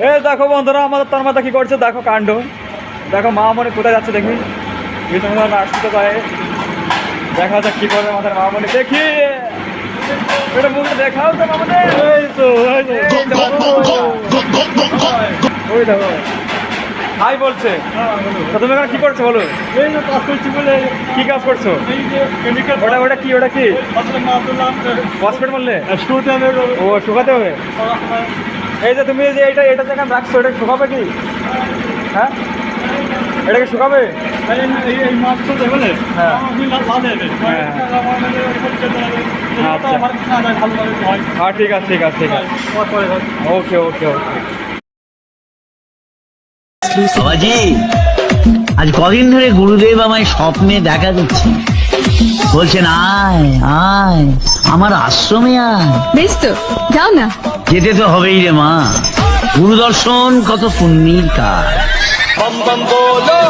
এই দেখো বন্ধুরা, আমাদের তার মাথা কি করছে, দেখো কাণ্ড। দেখো মামনি কোথায় যাচ্ছে দেখি, আসতে পারে। দেখা যাক কি করবে আমাদের মামনি, দেখি এটা মুখে দেখাও তো মামনি। এই তো ওই দেখো হাই বলছে। তো তুমি এখানে কি করছো বলো? এই যে কাজ করছি বলে। কি কাজ করছো? এই যে কেমিক্যাল ওটা কি আসলে মা বললাম ফসফেট বললে? শুরুতে আমি ও শুকাতে হবে। এই যে তুমি যে এটা যেখানে রাখছো এটা শুকাবে কি? হ্যাঁ এটাকে শুকাবে? এই মাছ তো দেখলে হ্যাঁ। হ্যাঁ হ্যাঁ ঠিক আছে ওকে ওকে ওকে। বাবাজি, আজ কদিন ধরে গুরুদেব আমায় স্বপ্নে দেখা দিচ্ছে, বলছেন আয় আয় আমার আশ্রমে আয়। বেশ তো, যাও না। যেতে তো হবেই রে মা, গুরু দর্শন কত পুণ্যির কাজ। बम बम बोलो